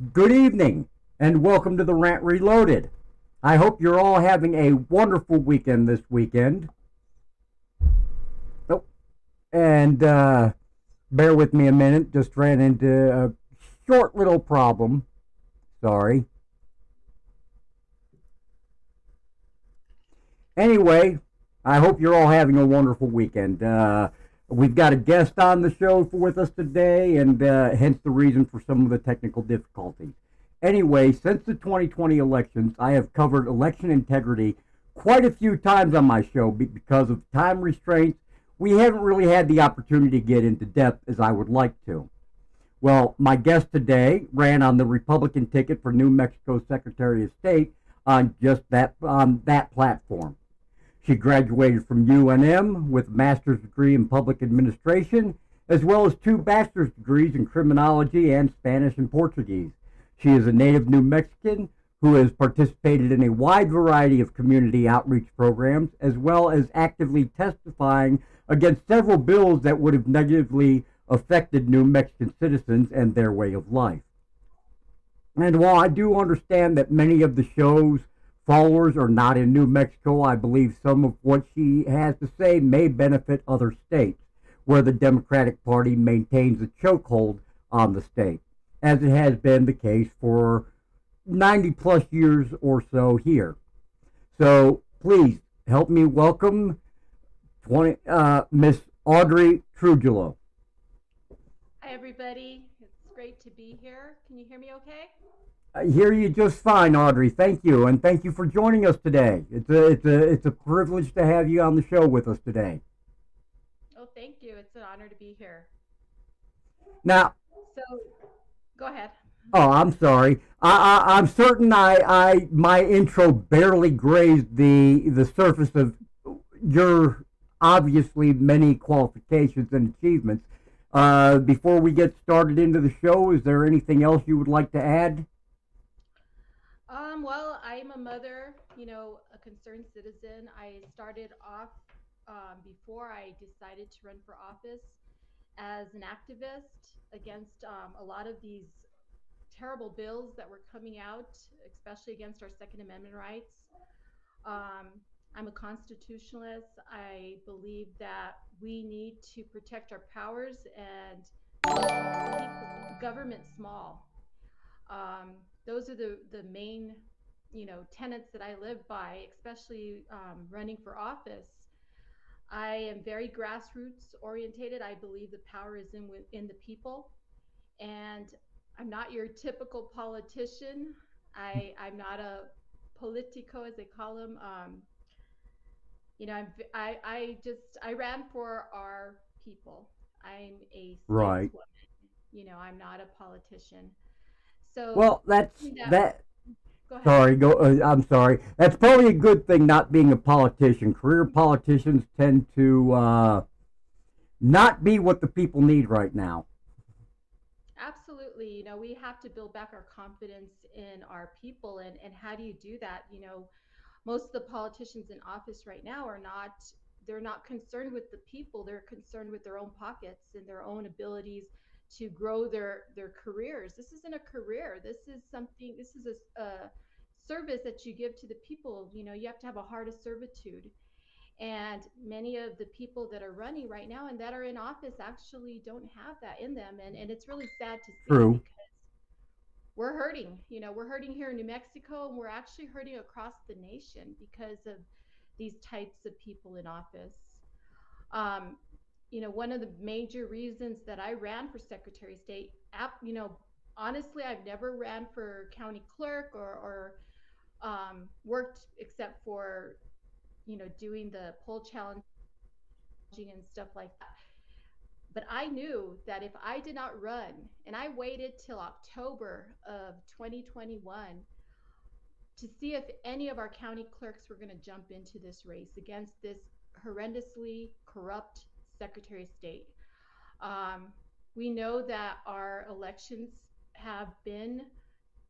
Good evening, and welcome to the Rant Reloaded. I hope you're all having a wonderful weekend this weekend. Oh, and bear with me a minute, just ran into a short little problem. Sorry. Anyway, I hope you're all having a wonderful weekend. We've got a guest on the show with us today, and hence the reason for some of the technical difficulties. Anyway, since the 2020 elections, I have covered election integrity quite a few times on my show because of time restraints. We haven't really had the opportunity to get into depth as I would like to. Well, my guest today ran on the Republican ticket for New Mexico's Secretary of State on that platform. She graduated from UNM with a master's degree in public administration, as well as two bachelor's degrees in criminology and Spanish and Portuguese. She is a native New Mexican who has participated in a wide variety of community outreach programs, as well as actively testifying against several bills that would have negatively affected New Mexican citizens and their way of life. And while I do understand that many of the show's followers are not in New Mexico, I believe some of what she has to say may benefit other states where the Democratic Party maintains a chokehold on the state, as it has been the case for 90 plus years or so here. So please help me welcome Miss Audrey Trujillo. Hi, everybody. It's great to be here. Can you hear me okay? I hear you just fine, Audrey. Thank you, and thank you for joining us today. It's a privilege to have you on the show with us today. Oh, thank you. It's an honor to be here. Now, So, go ahead. oh, I'm sorry. I'm certain my intro barely grazed the surface of your obviously many qualifications and achievements. Before we get started into the show, is there anything else you would like to add? Well, I'm a mother, a concerned citizen. I started off before I decided to run for office as an activist against a lot of these terrible bills that were coming out, especially against our Second Amendment rights. Um, I'm a constitutionalist. I believe that we need to protect our powers and keep government small. Um, those are the main, tenets that I live by, especially running for office. I am very grassroots orientated. I believe the power is in the people, and I'm not your typical politician. I'm not a politico, as they call them. I ran for our people. I'm a Right. stateswoman. I'm not a politician. So Well, that's something that that. go ahead. Sorry, go. I'm sorry. That's probably a good thing not being a politician. Career politicians tend to not be what the people need right now. Absolutely. We have to build back our confidence in our people, and how do you do that? Most of the politicians in office right now they're not concerned with the people. They're concerned with their own pockets and their own abilities to grow their careers. This isn't a career. This is a service that you give to the people. You have to have a heart of servitude. And many of the people that are running right now and that are in office actually don't have that in them. And it's really sad to see True. because we're hurting. We're hurting here in New Mexico, and we're actually hurting across the nation because of these types of people in office. Um, one of the major reasons that I ran for Secretary of State, honestly, I've never ran for county clerk or worked except for, doing the poll challenging and stuff like that. But I knew that if I did not run, and I waited till October of 2021 to see if any of our county clerks were going to jump into this race against this horrendously corrupt Secretary of State. Um, we know that our elections have been,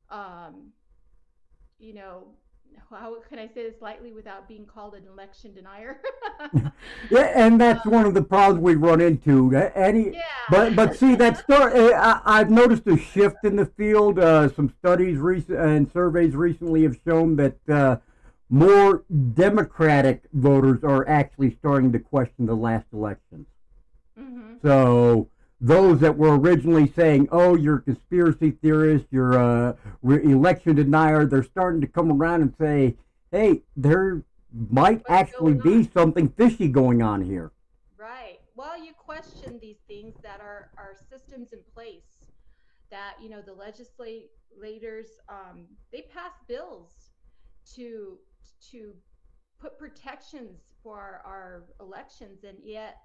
um, you know, how can I say this lightly without being called an election denier? Yeah, and that's one of the problems we run into. Any, but Yeah. see that start. I've noticed a shift in the field. Some studies recent and surveys recently have shown that more Democratic voters are actually starting to question the last elections. Hmm. So those that were originally saying, "Oh, you're a conspiracy theorist, you're a election denier," they're starting to come around and say, "Hey, there might What's actually going on? be something fishy going on here." Right. Well, you question these things that are systems in place that, the legislators, they pass bills to to put protections for our elections, and yet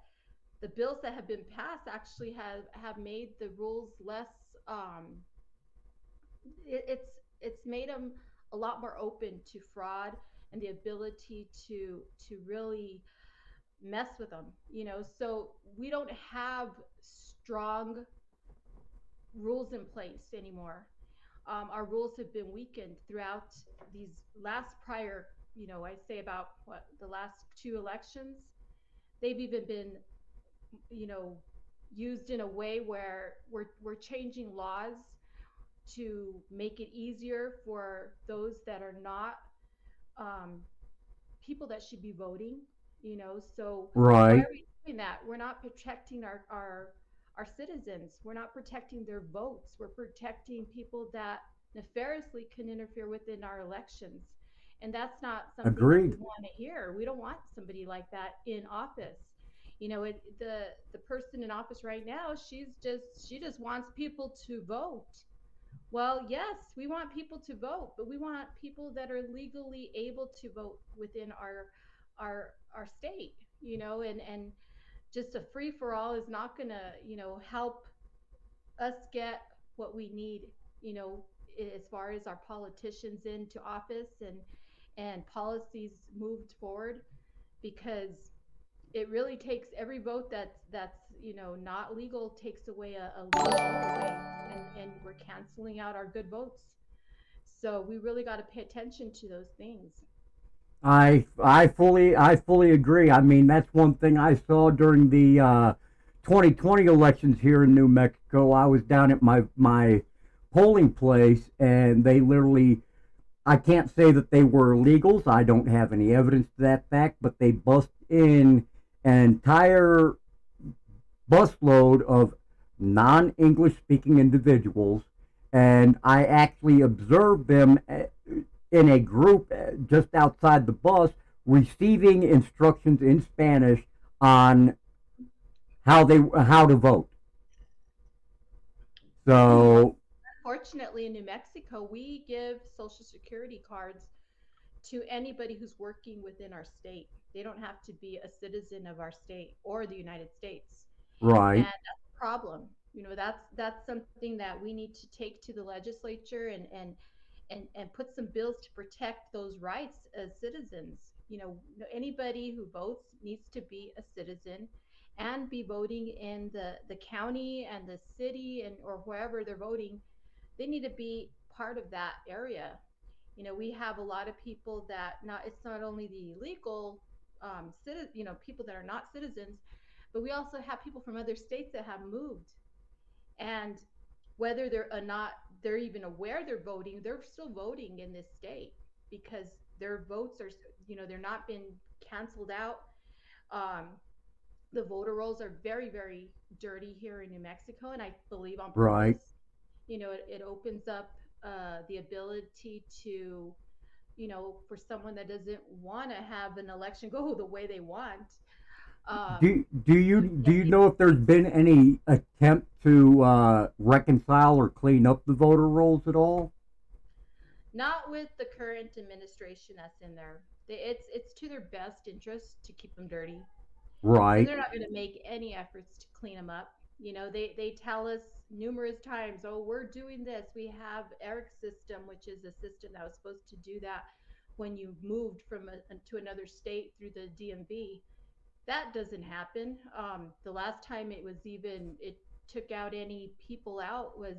the bills that have been passed actually have made the rules less. It's made them a lot more open to fraud and the ability to really mess with them. So we don't have strong rules in place anymore. Our rules have been weakened throughout these last prior, I say about what the last two elections. They've even been, you know, used in a way where we're changing laws to make it easier for those that are not um, people that should be voting. So why Right. are we doing that? We're not protecting our citizens. We're not protecting their votes. We're protecting people that nefariously can interfere within our elections. And that's not something that we Agreed. want to hear. We don't want somebody like that in office. The person in office right now, she just wants people to vote. Well, yes, we want people to vote, but we want people that are legally able to vote within our state, and just a free for all is not going to, help us get what we need, you know, as far as our politicians into office and policies moved forward, because it really takes every vote that's not legal takes away a legal vote away, and we're canceling out our good votes. So we really got to pay attention to those things. I fully agree. I mean, that's one thing I saw during the 2020 elections here in New Mexico. I was down at my polling place, and they literally, I can't say that they were illegals. I don't have any evidence to that fact, but they bust in an entire busload of non-English speaking individuals, and I actually observed them in a group just outside the bus receiving instructions in Spanish on how to vote. Well, So unfortunately, in New Mexico, we give Social Security cards to anybody who's working within our state. They don't have to be a citizen of our state or the United States. And right, that's a problem. That's something that we need to take to the legislature, and put some bills to protect those rights as citizens. Anybody who votes needs to be a citizen and be voting in the county and the city, and or wherever they're voting. They need to be part of that area. We have a lot of people that, not it's not only the illegal people that are not citizens, but we also have people from other states that have moved, and whether they're not they're even aware they're voting, they're still voting in this state because their votes are, they're not been canceled out. um, the voter rolls are very, very dirty here in New Mexico, and I believe on right. purpose. It opens up the ability to, for someone that doesn't want to have an election go the way they want, Do you get know if there's been any attempt to reconcile or clean up the voter rolls at all? not with the current administration that's in there. It's to their best interest to keep them dirty. So Right, they're not going to make any efforts to clean them up. They tell us numerous times, "Oh, we're doing this. We have Eric's system, which is a system that was supposed to do that when you moved from to another state through the DMV." That doesn't happen. The last time it took out any people out was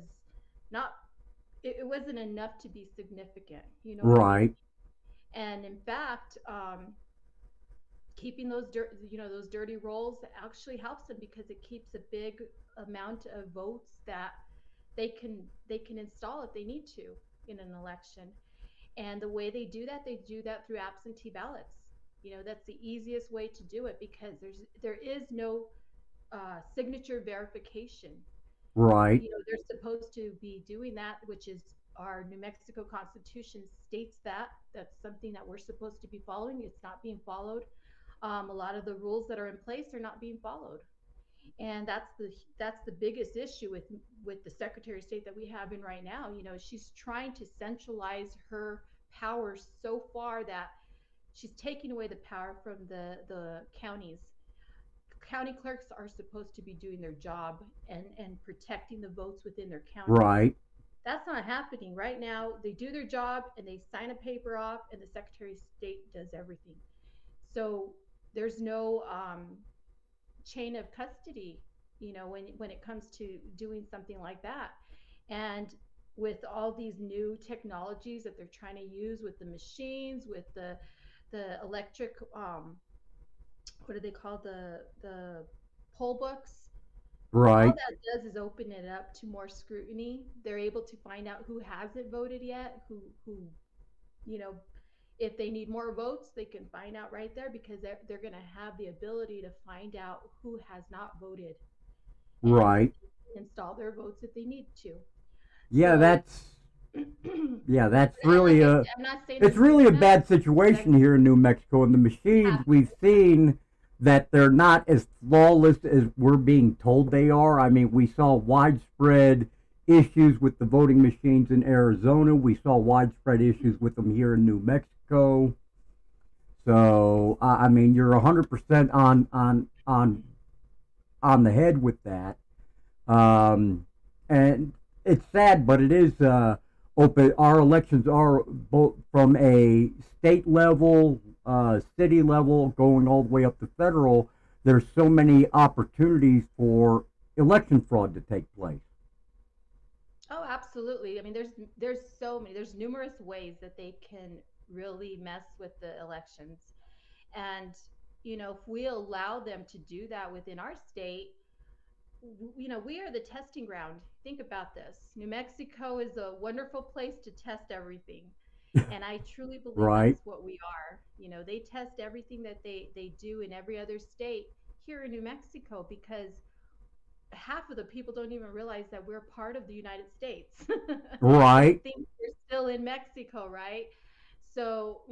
not. It wasn't enough to be significant. You know what I mean? right. And in fact, keeping those dirty rolls actually helps them because it keeps a big amount of votes that they can install if they need to in an election. And the way they do that through absentee ballots. That's the easiest way to do it because there is no signature verification. Right. They're supposed to be doing that, which is our New Mexico Constitution states that's something that we're supposed to be following. It's not being followed. A lot of the rules that are in place are not being followed, and that's the biggest issue with the Secretary of State that we have in right now. She's trying to centralize her power so far that she's taking away the power from the counties. County clerks are supposed to be doing their job and protecting the votes within their counties. Right. That's not happening right now. They do their job and they sign a paper off, and the Secretary of State does everything. So there's no chain of custody, when it comes to doing something like that. And with all these new technologies that they're trying to use with the machines, with the electric, what do they call the poll books? All Right. that does is open it up to more scrutiny. They're able to find out who hasn't voted yet, who you know if they need more votes, they can find out right there because they're going to have the ability to find out who has not voted, and Right. install their votes if they need to. Yeah, So, that's and like really I a said, I'm not saying it's they're really doing a that, bad but situation here in New Mexico, and the machines we've seen that they're not as flawless as we're being told they are. I mean, we saw widespread issues with the voting machines in Arizona. We saw widespread issues with them here in New Mexico. So, I mean, you're 100% on the head with that. And it's sad, but it is open. Our elections are both from a state level, city level, going all the way up to federal. There's so many opportunities for election fraud to take place. oh, absolutely. I mean, there's numerous ways that they can really mess with the elections. And if we allow them to do that within our state, we are the testing ground. Think about this. New Mexico is a wonderful place to test everything. And I truly believe Right. that's what we are. They test everything that they do in every other state here in New Mexico because half of the people don't even realize that we're part of the United States. They Right. think we're still in Mexico, right? So,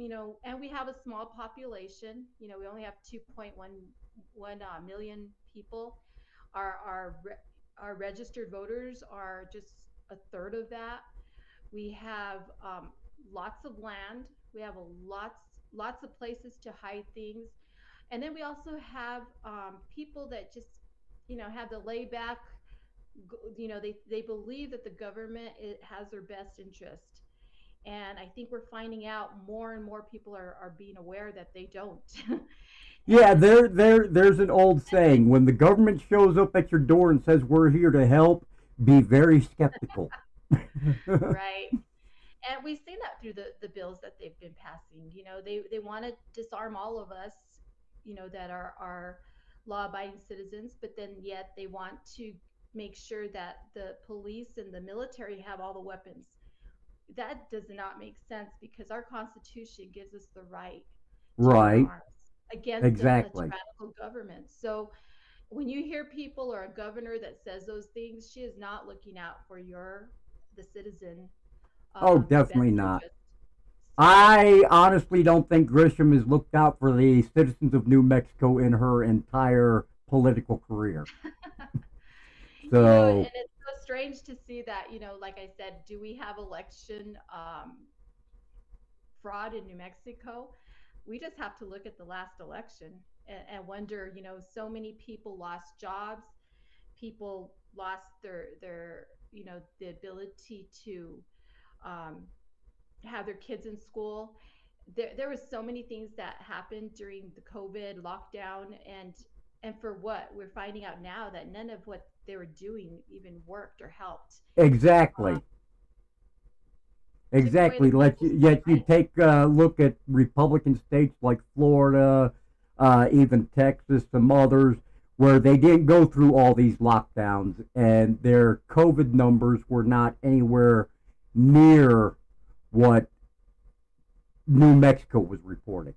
and we have a small population. We only have 2.11 million people. Our registered voters are just a third of that. We have lots of land. We have lots of places to hide things, and then we also have people that just have the lay back. They believe that the government has their best interest, and I think we're finding out more and more people are being aware that they don't. Yeah, And there's an old saying: when the government shows up at your door and says we're here to help, be very skeptical. right. And we've seen that through the bills that they've been passing. They want to disarm all of us, that are law-abiding citizens, but then yet they want to make sure that the police and the military have all the weapons. That does not make sense because our Constitution gives us the right to bear Right. arms against a Exactly. tyrannical government. So when you hear people or a governor that says those things, she is not looking out for the citizen, Oh, best definitely not. interest. So, I honestly don't think Grisham has looked out for the citizens of New Mexico in her entire political career. and So, it's so strange to see that, like I said, do we have election fraud in New Mexico? We just have to look at the last election and wonder, so many people lost jobs, people lost the ability to um, have their kids in school. There was so many things that happened during the COVID lockdown, and for what we're finding out now that none of what they were doing even worked or helped. Uh, exactly. Took away Exactly. the people's Yet you rights. take a look at Republican states like Florida, even Texas, some others, where they didn't go through all these lockdowns, and their COVID numbers were not anywhere near what New Mexico was reporting.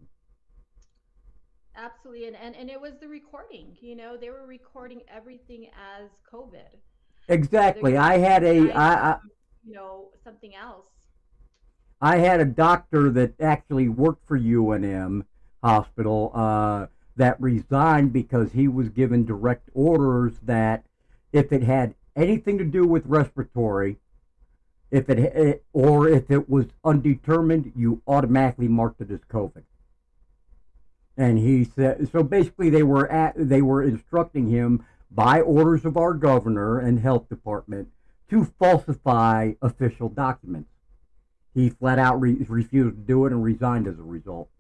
Absolutely. And it was the recording, they were recording everything as COVID, whether Exactly. you died from, something else. I had a doctor that actually worked for UNM hospital that resigned because he was given direct orders that if it had anything to do with respiratory, if it or if it was undetermined, you automatically marked it as COVID. And he said so. Basically, they were instructing him by orders of our governor and health department to falsify official documents. He flat out refused to do it and resigned as a result.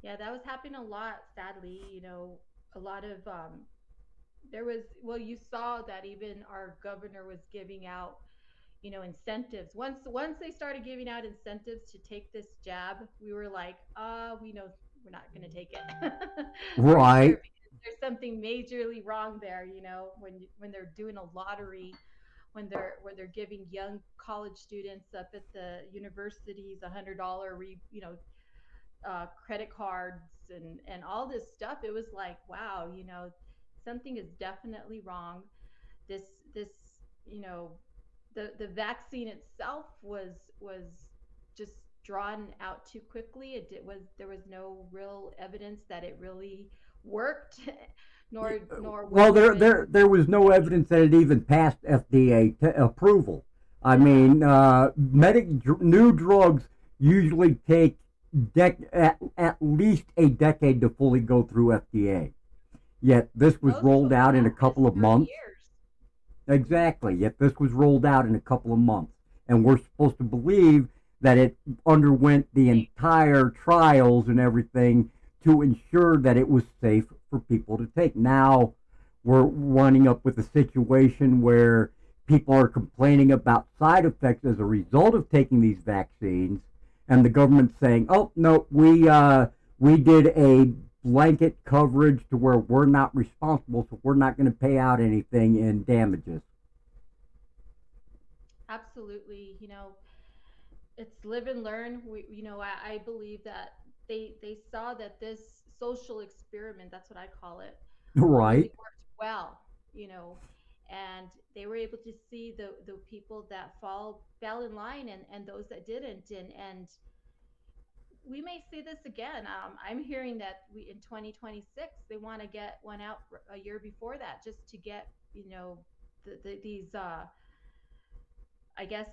Yeah, that was happening a lot, sadly. A lot of there was well, you saw that even our governor was giving out, incentives. Once they started giving out incentives to take this jab, we were like, we know we're not going to take it for sure, Right. because there's something majorly wrong there. When they're doing a lottery, when they're giving young college students up at the universities $100 credit cards and all this stuff. It was like, wow, something is definitely wrong. This you know the vaccine itself was just drawn out too quickly. Was There was no real evidence that it really worked, nor was Well, there any. there was no evidence that it even passed FDA approval. I Yeah, mean, new drugs usually take at least a decade to fully go through FDA. Yet this was most rolled will out in a pass couple of 30 months. years. Hmm. Exactly. Yet this was rolled out in a couple of months. And we're supposed to believe that it underwent the entire trials and everything to ensure that it was safe for people to take. Now we're winding up with a situation where people are complaining about side effects as a result of taking these vaccines, and the government's saying, "Oh no, we did a blanket coverage to where we're not responsible, so we're not going to pay out anything in damages." Absolutely. It's live and learn. I believe that they saw that this social experiment, that's what I call it, really Right, worked well, you know, and they were able to see the people that fell in line, and those that didn't. And we may see this again. I'm hearing that in 2026 they want to get one out a year before that, just to get, these I guess,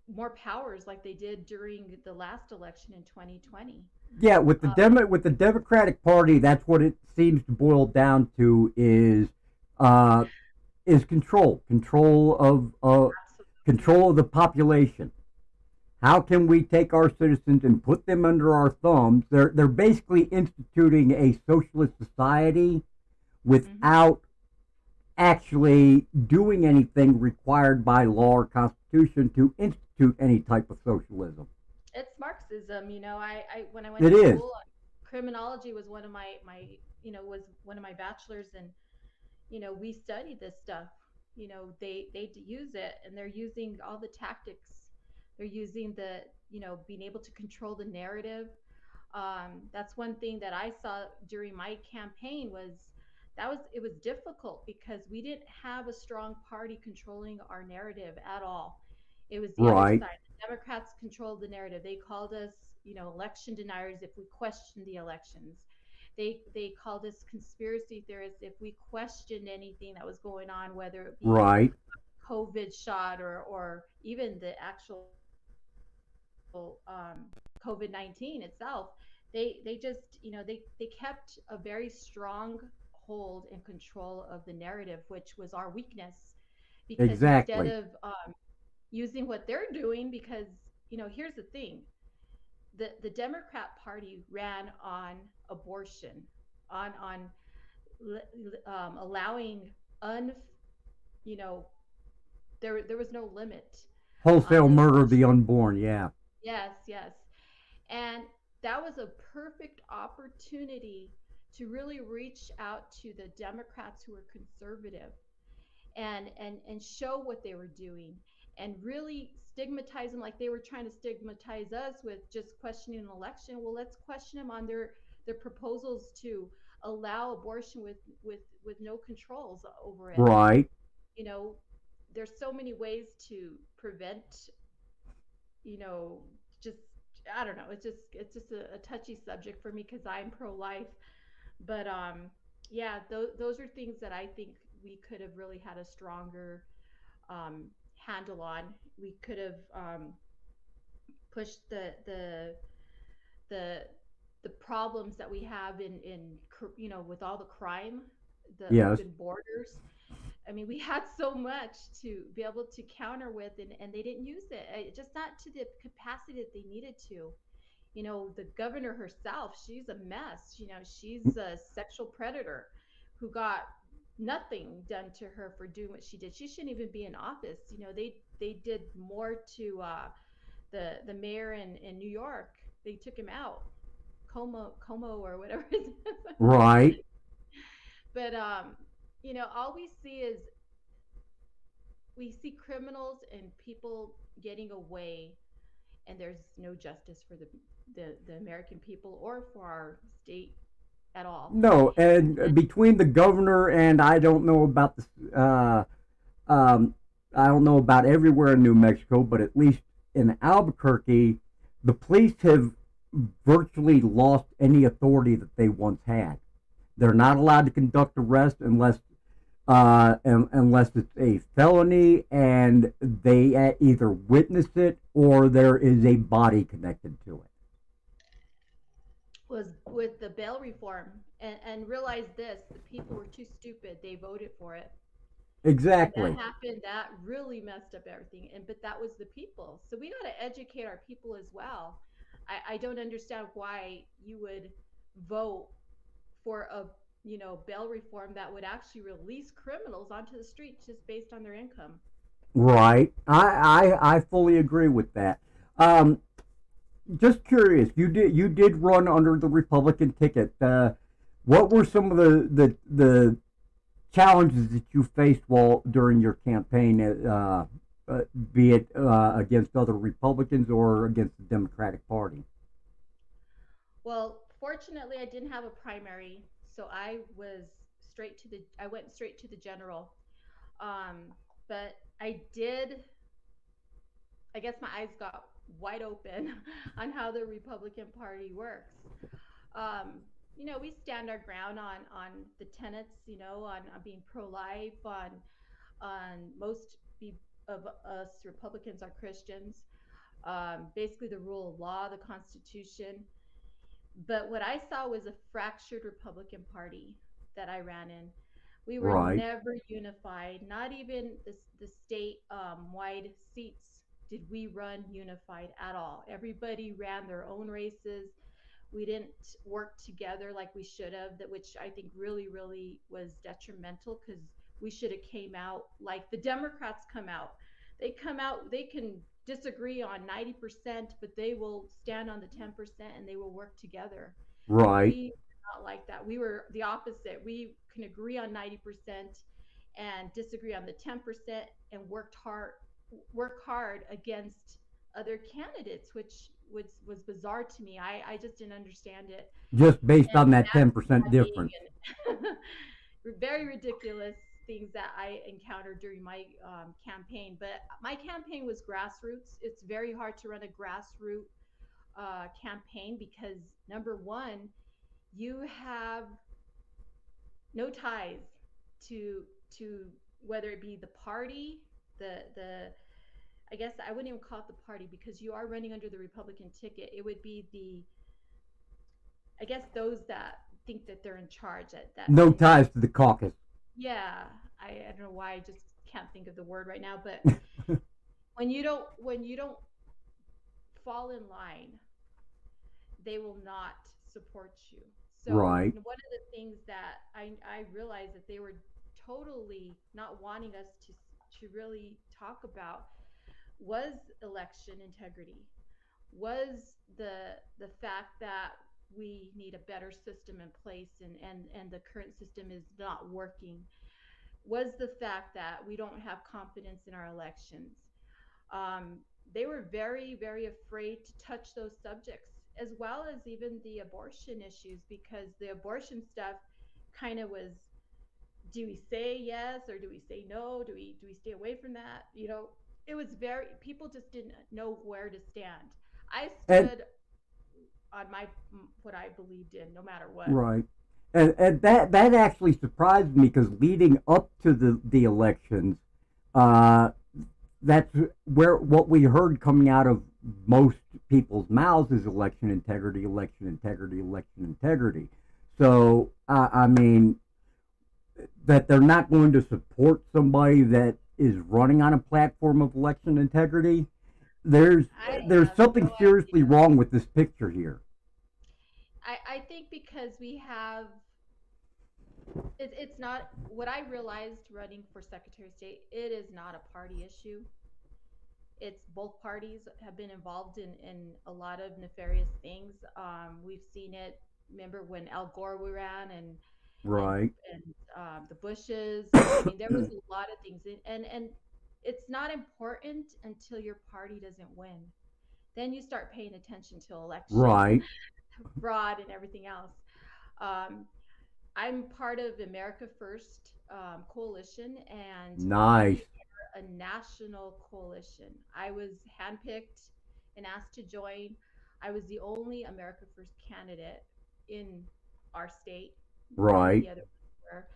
more powers like they did during the last election in 2020. yeah. Uh, With the Democratic Party, that's what it seems to boil down to uh, is Absolutely. control of the population. How can we take our citizens and put them under our thumbs? They're basically instituting a socialist society Hmm. without actually doing anything required by law or constitution to institute any type of socialism. It's Marxism. I when I went It to is. school, criminology was one of was one of my bachelors, and we studied this stuff. They use it, and they're using all the tactics. They're using the being able to control the narrative. That's one thing that I saw during my campaign was that was it was difficult because we didn't have a strong party controlling our narrative at all. It was the other Right, side. The Democrats controlled the narrative. They called us, election deniers if we questioned the elections. They called us conspiracy theorists if we questioned anything that was going on, whether it be right, COVID shot or even the actual COVID-19 itself. They just, they kept a very strong hold and control of the narrative, which was our weakness. Because instead exactly, of using what they're doing, because here's the thing: the Democrat Party ran on abortion, on allowing un you know there was no limit. Wholesale the murder of abortion. the unborn. Yeah. Yes, yes. And that was a perfect opportunity to really reach out to the Democrats who were conservative and show what they were doing and really stigmatize them like they were trying to stigmatize us with just questioning an election. Well, let's question them on their proposals to allow abortion with no controls over it. Right. You know, there's so many ways to prevent, you know, just I don't know. It's just a touchy subject for me because I'm pro-life. But yeah, those are things that I think we could have really had a stronger handle on. We could have pushed the the problems that we have in with all the crime, the Yes. open borders. I mean, we had so much to be able to counter with, and they didn't use it. Just not to the capacity that they needed to. The governor herself, she's a mess. She's a sexual predator who got nothing done to her for doing what she did. She shouldn't even be in office. They did more to the mayor in New York. They took him out, Como or whatever his name is. Right. But all we see criminals and people getting away, and there's no justice for the American people or for our state at all. No, and And between the governor and I don't know about everywhere in New Mexico, but at least in Albuquerque, the police have virtually lost any authority that they once had. They're not allowed to conduct arrests unless it's a felony and they either witness it or there is a body connected to it. was with the bail reform, and realize this: the people were too stupid. They voted for it. When that Exactly. happened, that really messed up everything. But that was the people. So we got to educate our people as well. I don't understand why you would vote for a bail reform that would actually release criminals onto the street just based on their income. Right. I fully agree with that. Um, just curious, you did run under the Republican ticket. What were some of the challenges that you faced while during your campaign, uh, be it against other Republicans or against the Democratic Party? Well, fortunately, I didn't have a primary, so I went straight to the general. But I guess my eyes got wide open on how the Republican Party works. Um, we stand our ground on the tenets, on being pro-life, on of us Republicans are Christians. Basically, the rule of law, the Constitution. But what I saw was a fractured Republican Party that I ran in. We were Right. never unified. Not even the state wide seats did we run unified at all. Everybody ran their own races. We didn't work together like we should have, that which I think really, really was detrimental, because we should have came out like the Democrats come out. They come out, they can disagree on 90%, but they will stand on the 10% and they will work together. Right. We were not like that. We were the opposite. We can agree on 90% and disagree on the 10% and work hard against other candidates, which was bizarre to me. I just didn't understand it. Just based And on that mass 10% messaging difference. and very ridiculous things that I encountered during my campaign. But my campaign was grassroots. It's very hard to run a grassroots campaign because, number one, you have no ties to to whether it be the party, the I guess I wouldn't even call it the party, because you are running under the Republican ticket. It would be I guess those that think that they're in charge. No ties to the caucus. Yeah, I don't know why I just can't think of the word right now, but when you don't fall in line, they will not support you. So Right. one of the things that I realized that they were totally not wanting us to really talk about was election integrity, was the fact that we need a better system in place, and the current system is not working, was the fact that we don't have confidence in our elections. Um, they were very, very afraid to touch those subjects, as well as even the abortion issues, because the abortion stuff kind of was, do we say yes or do we say no? Do we stay away from that? It was very, people just didn't know where to stand. I And stood on my what I believed in, no matter what. right. And that actually surprised me because leading up to the elections, uh, that's where what we heard coming out of most people's mouths is election integrity, election integrity, election integrity. So I mean that they're not going to support somebody that is running on a platform of election integrity. There's I there's have something no seriously idea. wrong with this picture here. I think because we have, it's not what I realized running for Secretary of State. It is not a party issue. It's both parties have been involved in a lot of nefarious things. We've seen it. Remember when Al Gore ran, and Right. and the Bushes. I mean, there was a lot of things, and it's not important until your party doesn't win. Then you start paying attention to election Right. fraud and everything else. Um, I'm part of America First coalition, and Nice. we are a national coalition. I was handpicked and asked to join. I was the only America First candidate in our state. None of Right. the other ones were.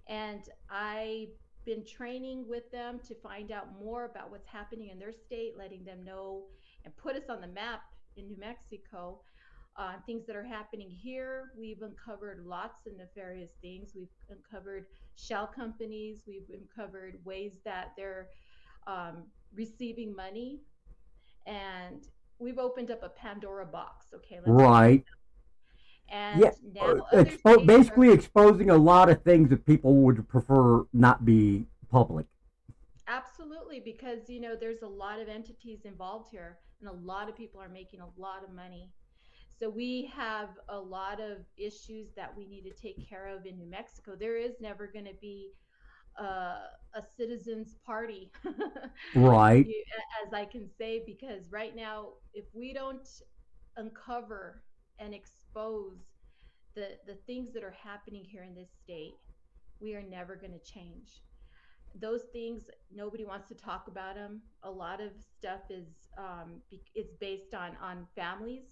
And I've been training with them to find out more about what's happening in their state, letting them know and put us on the map in New Mexico. Things that are happening here. We've uncovered lots of nefarious things. We've uncovered shell companies. We've uncovered ways that they're um, receiving money. And we've opened up a Pandora box. Okay, let's just say Right. that. And Yeah. now other states are. Basically exposing a lot of things that people would prefer not be public. Absolutely, because there's a lot of entities involved here, and a lot of people are making a lot of money. So we have a lot of issues that we need to take care of in New Mexico. There is never going to be a citizens party, Right. as I can say, because right now, if we don't uncover and expose the things that are happening here in this state, we are never going to change. Those things, nobody wants to talk about them. A lot of stuff is based on families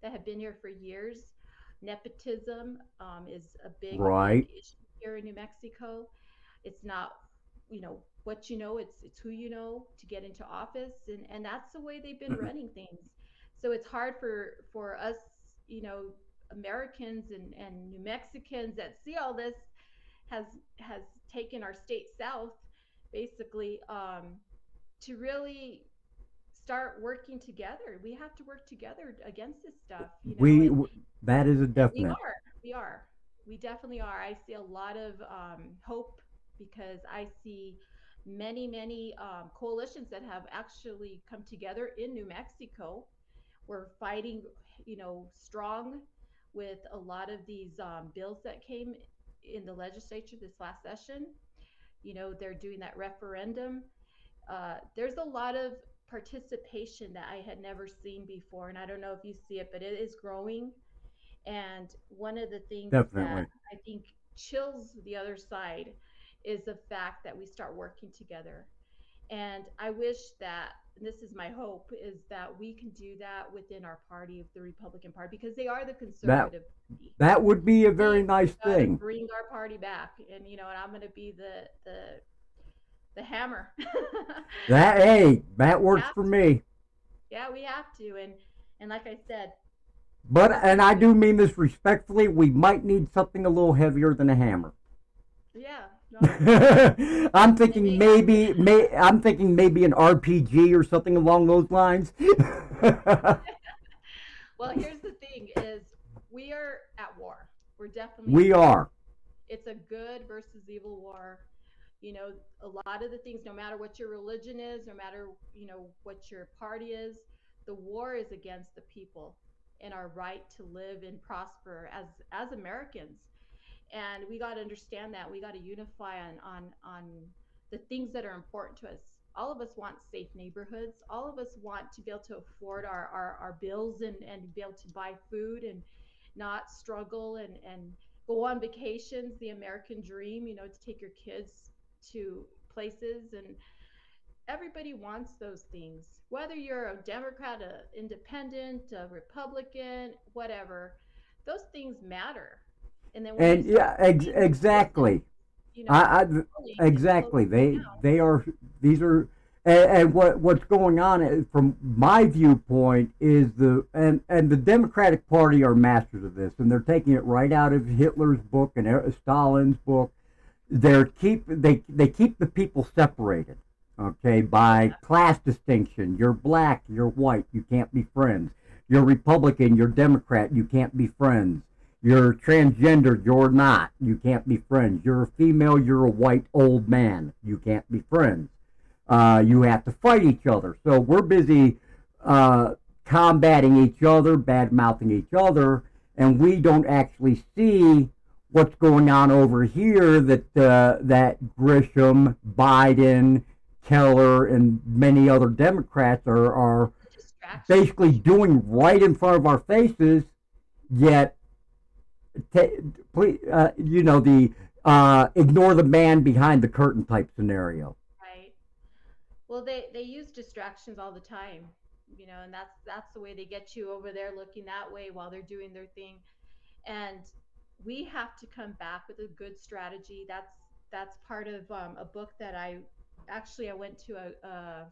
that have been here for years. Nepotism is a big Right. issue here in New Mexico. It's not what you know, it's who you know to get into office, and that's the way they've been running things. So it's hard for us, you know Americans and New Mexicans that see all this, has has taken our state south, basically, to really start working together. We have to work together against this stuff, We and that is a we definite. are, we are, we definitely are. I see a lot of hope, because I see many coalitions that have actually come together in New Mexico. We're fighting, strong with a lot of these bills that came in the legislature this last session. They're doing that referendum. There's a lot of participation that I had never seen before, and I don't know if you see it, but it is growing. And one of the things that Definitely. I think chills the other side is the fact that we start working together. And I wish that, and this is my hope, is that we can do that within our party, of the Republican Party, because they are the That conservative party. that would be a very We've nice got to thing. bring our party back, and I'm going to be the hammer. That hey, that We works have for to. me. Yeah, we have to. And like I said, But this and is I good. do mean this respectfully, we might need something a little heavier than a hammer. Yeah, no, I'm they thinking may have maybe I'm thinking maybe an RPG or something along those lines. well, here's the thing: is we are at war. We're definitely at We war. are. It's a good versus evil war. You know, a lot of the things, no matter what your religion is, no matter, what your party is, the war is against the people and our right to live and prosper as Americans. And we got to understand that. We got to unify on the things that are important to us. All of us want safe neighborhoods. All of us want to be able to afford our bills and be able to buy food and not struggle and go on vacations, the American dream, to take your kids to places. And everybody wants those things, whether you're a Democrat, a independent, a Republican, whatever. Those things matter. And then when you And start yeah, seeing citizens, exactly. and Exactly. closing They are these are and what's going on from my viewpoint is and the Democratic Party are masters of this, and they're taking it right out of Hitler's book and Stalin's book. They keep the people separated, okay, by class distinction. You're black, you're white, you can't be friends. You're Republican, you're Democrat, you can't be friends. You're transgender, you're not. You can't be friends. You're a female, you're a white old man. You can't be friends. You have to fight each other. So we're busy combating each other, bad mouthing each other, and we don't actually see what's going on over here that Grisham, Biden, Keller, and many other Democrats are distractions. basically doing right in front of our faces, yet please, the ignore the man behind the curtain type scenario. Right. Well, they use distractions all the time, and that's the way they get you over there looking that way while they're doing their thing. And we have to come back with a good strategy. That's part of a book that I went to a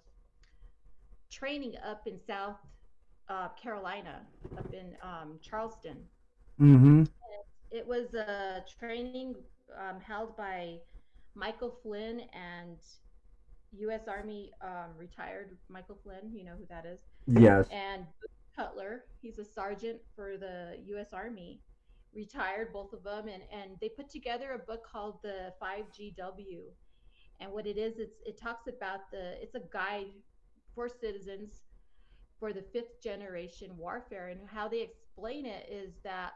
training up in South Carolina, up in Charleston. Mm-hmm. It was a training held by Michael Flynn and U.S. Army retired Michael Flynn. You know who that is. Yes. And Cutler, he's a sergeant for the U.S. Army, retired, both of them. And they put together a book called the 5GW. And what it is, it talks about it's a guide for citizens for the fifth generation warfare. And how they explain it is that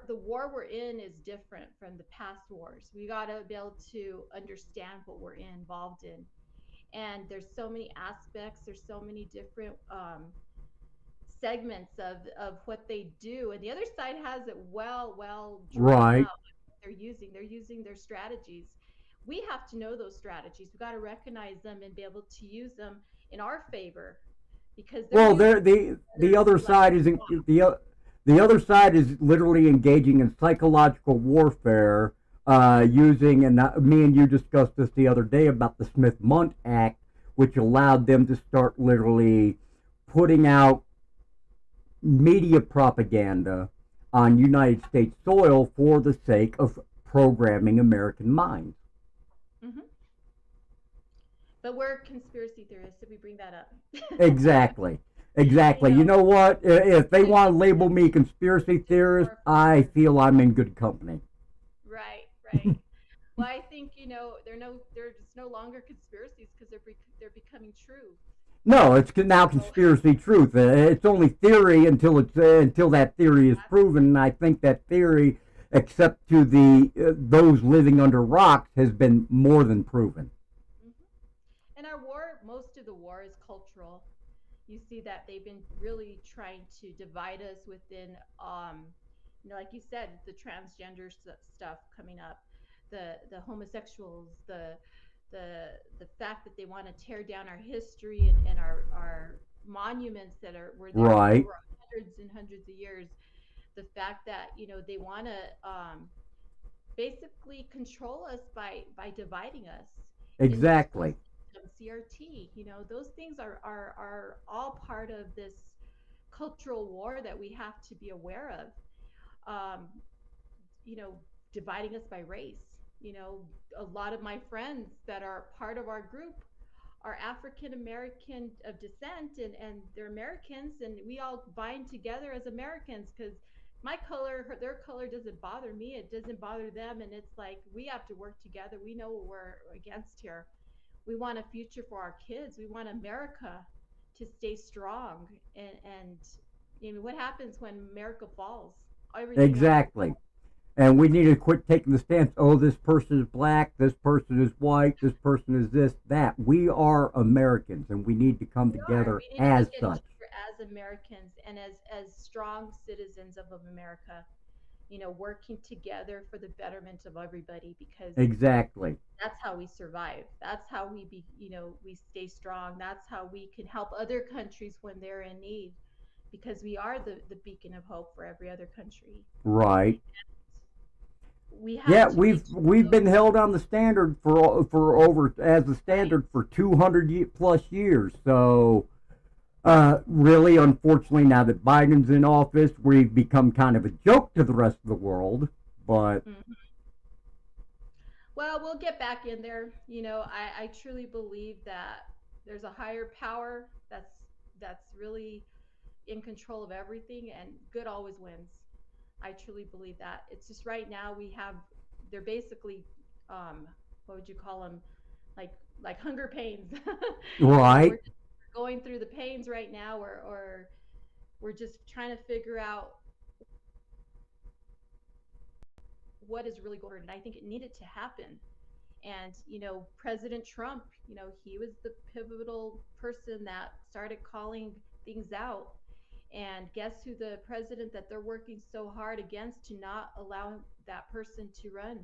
the war we're in is different from the past wars. We got to be able to understand what we're involved in. And there's so many aspects, there's so many different segments of what they do, and the other side has it well drawn Right. out. They're using their strategies. We have to know those strategies. We got to recognize them and be able to use them in our favor, because they're Well, using the other like side is the other side is literally engaging in psychological warfare, using and me and you discussed this the other day about the Smith-Mundt Act, which allowed them to start literally putting out media propaganda on United States soil for the sake of programming American minds. hmm but we're conspiracy theorists if we bring that up. Exactly. you Exactly. You know know what? If they I want to think label that me conspiracy just theorist, more I feel I'm in good company. right. Well, I think they're just no longer conspiracies because they're becoming true. No, it's now So conspiracy truth. It's only theory until that theory is that's proven. And I think that theory, except to the those living under rocks, has been more than proven. hmm And our war, most of the war is cultural. You see that they've been really trying to divide us within, like you said, the transgender stuff coming up, the homosexuals, the fact that they want to tear down our history and our monuments that were there for Right. over hundreds and hundreds of years. The fact that they want to basically control us by dividing us in the school Exactly. system, CRT. Those things are all part of this cultural war that we have to be aware of. Um, you know, Dividing us by race. A lot of my friends that are part of our group are African American of descent, and they're Americans, and we all bind together as Americans because my color, their color doesn't bother me. It doesn't bother them. And it's like we have to work together. We know what we're against here. We want a future for our kids. We want America to stay strong. And you know, what happens when America falls? Everything else will Exactly. fall. And we need to quit taking the stance, oh, this person is black, this person is white, this person is this, that. We are Americans and we need to come We are. together We need to as look at each such. other as Americans and as strong citizens of America, you know, working together for the betterment of everybody because Exactly. that's how we survive. That's how you know, we stay strong. That's how we can help other countries when they're in need because we are the beacon of hope for every other country. Right. We Yeah, have to make we've been held on the standard for over as the right. standard for 200 plus years. So really, unfortunately, now that Biden's in office, we've become kind of a joke to the rest of the world. But Mhm. Well, we'll get back in there. You know, I truly believe that there's a higher power that's really in control of everything and good always wins. I truly believe that. It's just right now we have they're basically what would you call them? Like like hunger pains. You know, we're right, just going through the pains right now or we're just trying to figure out what is really going on. And I think it needed to happen. And, you know, President Trump, you know, he was the pivotal person that started calling things out. And guess who the president that they're working so hard against to not allow that person to run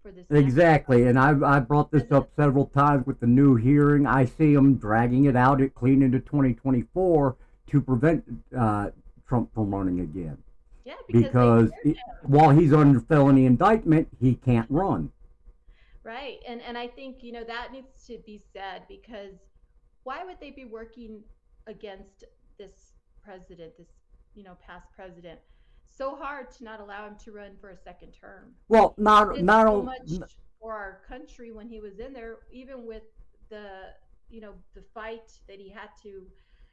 for this next exactly. And I brought this president? up several times with the new hearing. I see them dragging it out at clean into 2024 to prevent Trump from running again Yeah, because they because scared him. while he's under felony indictment, he can't run. Right. And I think, you know, that needs to be said because why would they be working against this president, this, you know, past president, so hard to not allow him to run for a second term? Well, He not did not so on, much for our country when he was in there, even with the, you know, the fight that he had to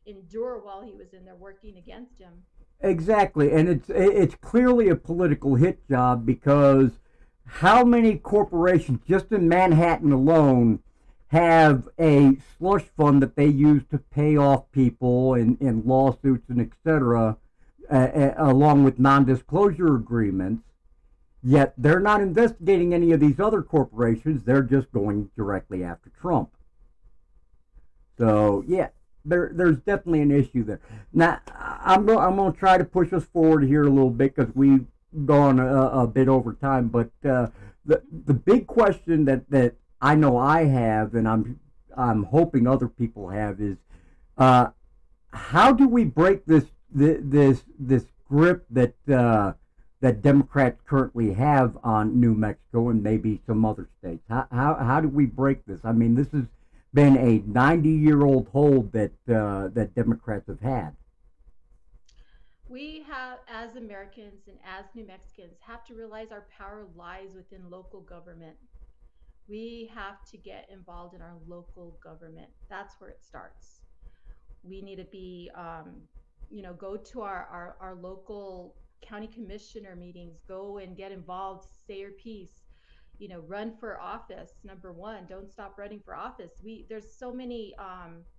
endure while he was in there working against him. exactly, and it's clearly a political hit job because how many corporations just in Manhattan alone have a slush fund that they use to pay off people in lawsuits and etc. Along with non-disclosure agreements. Yet they're not investigating any of these other corporations. They're just going directly after Trump. So yeah, there's definitely an issue there. Now I'm going to try to push us forward here a little bit because we've gone a bit over time. But the big question that I know I have, and I'm hoping other people have, is uh, how do we break this grip that Democrats currently have on New Mexico and maybe some other states? How do we break this? I mean, this has been a 90-year-old hold that Democrats have had. We have, as Americans and as New Mexicans, have to realize our power lies within local government. We have to get involved in our local government. That's where it starts. We need to be, you know, go to our local county commissioner meetings, go and get involved, say your piece, you know, run for office. Number one, don't stop running for office. There's so many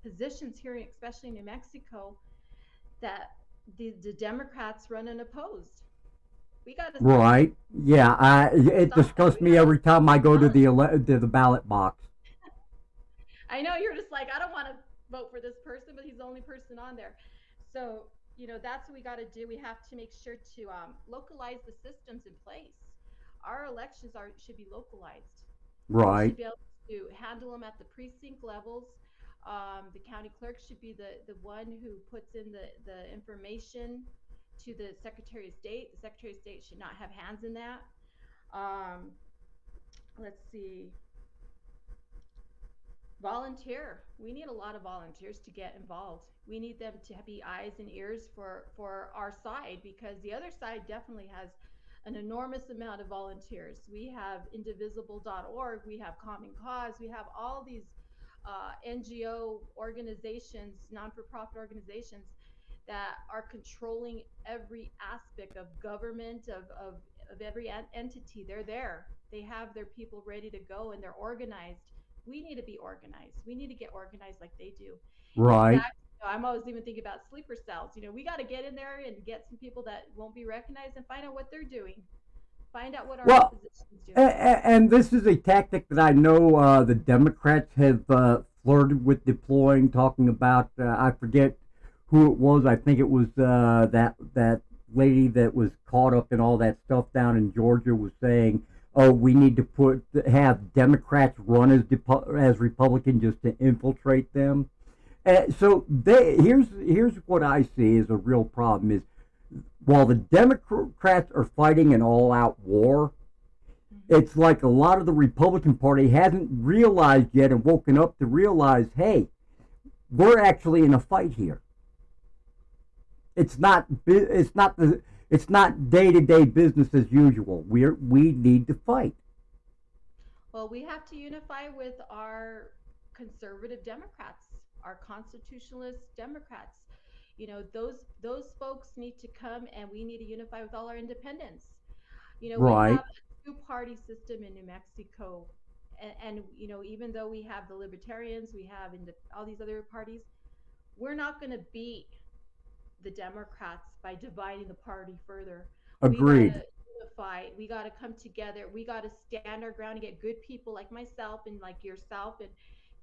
positions here, especially in New Mexico, that the Democrats run unopposed. We got to Right? Yeah. It stop that. disgusts We me got to every time I go to abolish it. the ballot box. I know you're just like, I don't want to vote for this person, but he's the only person on there. So, you know, that's what we got to do. We have to make sure to localize the systems in place. Our elections are should be localized. We should Right. be able to handle them at the precinct levels. The county clerk should be the one who puts in the information to the Secretary of State. The Secretary of State should not have hands in that. Um, let's see, volunteer. We need a lot of volunteers to get involved. We need them to be eyes and ears for our side because the other side definitely has an enormous amount of volunteers. We have indivisible.org, we have Common Cause, we have all these NGO organizations, non-for-profit organizations that are controlling every aspect of government, of every entity. They're there. They have their people ready to go and they're organized. We need to be organized. We need to get organized like they do. In Right. fact, I'm always even thinking about sleeper cells. We got to get in there and get some people that won't be recognized and find out what they're doing. Find out what our Well, opposition's doing. and this is a tactic that I know the Democrats have flirted with deploying, talking about. I forget who it was. I think it was that lady that was caught up in all that stuff down in Georgia was saying, "Oh, we need to have Democrats run as Republicans just to infiltrate them." So here's what I see as a real problem is while the Democrats are fighting an all-out war, it's like a lot of the Republican Party hasn't realized yet and woken up to realize, hey, we're actually in a fight here. It's not day-to-day business as usual. We need to fight. Well, we have to unify with our conservative Democrats, our constitutionalist Democrats. Those folks need to come and we need to unify with all our independents. We Right. have a two-party system in New Mexico. And even though we have the libertarians, we have all these other parties, we're not going to beat the Democrats by dividing the party further. We got Agreed. to unify. We got to come together. We got to stand our ground and get good people like myself and like yourself and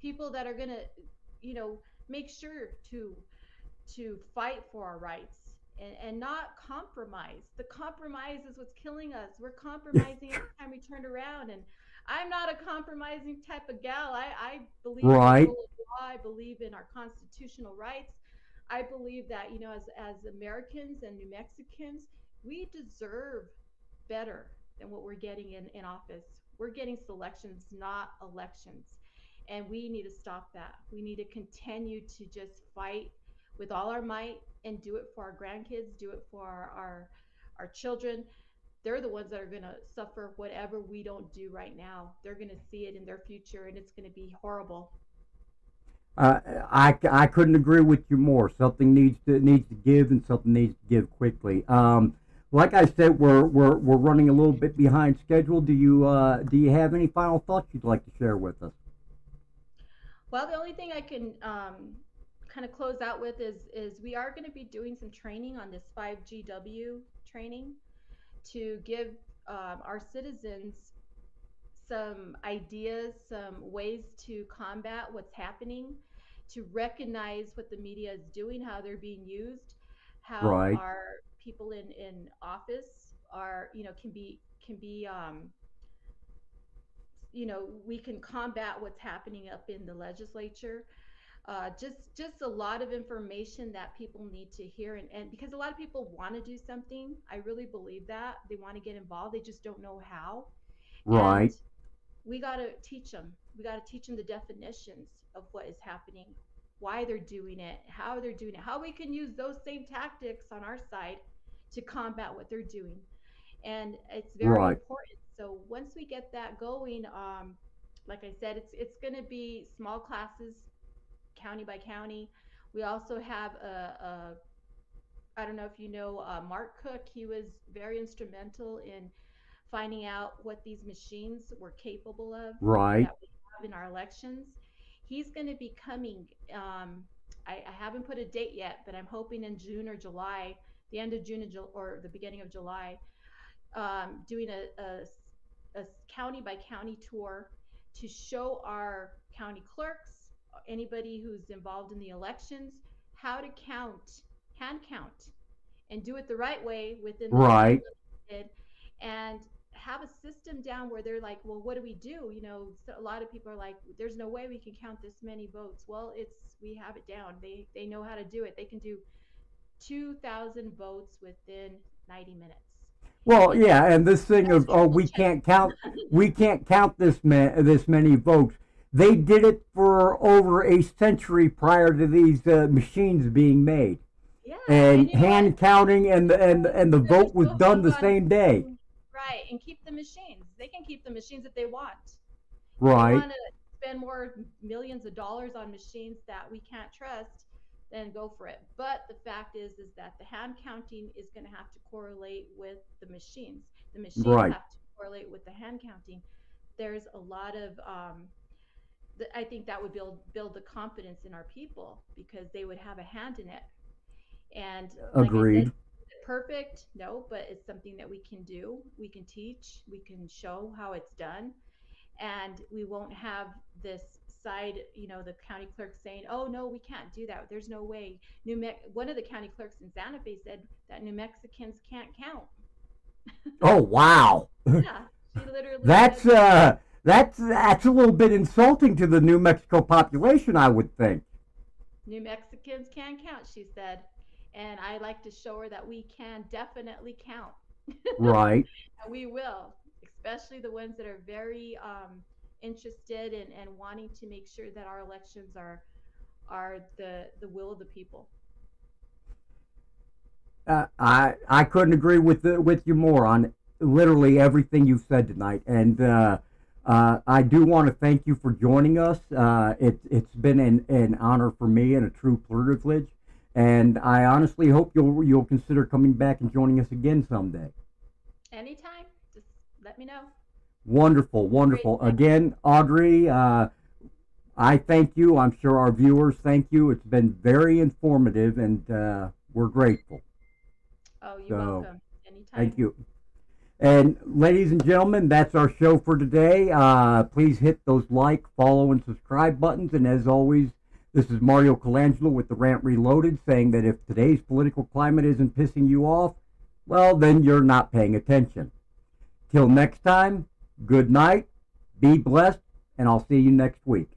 people that are going to, make sure to fight for our rights and not compromise. The compromise is what's killing us. We're compromising every time we turn around. And I'm not a compromising type of gal. I believe in the Right. rule of law. I believe in our constitutional rights. I believe that, as Americans and New Mexicans, we deserve better than what we're getting in office. We're getting selections, not elections. And we need to stop that. We need to continue to just fight with all our might and do it for our grandkids, do it for our children. They're the ones that are going to suffer whatever we don't do right now. They're going to see it in their future and it's going to be horrible. I couldn't agree with you more. Something needs to give, and something needs to give quickly. Like I said, we're running a little bit behind schedule. Do you have any final thoughts you'd like to share with us? Well, the only thing I can kind of close out with is we are going to be doing some training on this 5GW training to give our citizens some ideas, some ways to combat what's happening, to recognize what the media is doing, how they're being used, how Right. our people in office are, can be we can combat what's happening up in the legislature. Just a lot of information that people need to hear, and because a lot of people want to do something, I really believe that they want to get involved, they just don't know how. And Right. we got to teach them. We got to teach them the definitions of what is happening, why they're doing it, how they're doing it, how we can use those same tactics on our side to combat what they're doing. And it's very Right. important. So once we get that going, like I said, it's going to be small classes, county by county. We also have I don't know if you know Mark Cook. He was very instrumental in finding out what these machines were capable of Right. that we have in our elections. He's going to be coming. I haven't put a date yet, but I'm hoping in June or July, the end of June or the beginning of July, doing a county by county tour to show our county clerks, anybody who's involved in the elections, how to hand count, and do it the right way within the time Right. limited, and have a system down where they're like, well, what do we do? So a lot of people are like, there's no way we can count this many votes. Well, we have it down. They know how to do it. They can do 2,000 votes within 90 minutes. Well, And that's yeah, and this thing of oh, triple check. we can't count this many votes. They did it for over a century prior to these machines being made, Yeah, and and you know what? hand counting and the They're vote was so done hung the on same day. right and keep the machines. They can keep the machines if they want. If they Right. want to spend more millions of dollars on machines that we can't trust, then go for it. But the fact is that the hand counting is going to have to correlate with the machines. The machines Right. have to correlate with the hand counting. There's a lot of I think that would build the confidence in our people because they would have a hand in it. And like I said, Agreed. is it perfect? No, but it's something that we can do. We can teach. We can show how it's done, and we won't have this side, the county clerk saying, "Oh no, we can't do that. There's no way." One of the county clerks in Santa Fe said that New Mexicans can't count. Oh wow. Yeah, she literally That's said that. that's a little bit insulting to the New Mexico population, I would think. New Mexicans can count, she said. And I like to show her that we can definitely count. Right. And we will, especially the ones that are very interested and wanting to make sure that our elections are the will of the people. I couldn't agree with you more on literally everything you said tonight, and I do want to thank you for joining us. It's been an honor for me and a true privilege, and I honestly hope you'll consider coming back and joining us again someday. Anytime, just let me know. Wonderful, Great. wonderful. Again, Audrey, I thank you. I'm sure our viewers thank you. It's been very informative, and we're grateful. Oh, you're So, welcome. Anytime. thank you. And ladies and gentlemen, that's our show for today. Please hit those like, follow, and subscribe buttons. And as always, this is Mario Colangelo with the Rant Reloaded saying that if today's political climate isn't pissing you off, well, then you're not paying attention. Till next time, good night, be blessed, and I'll see you next week.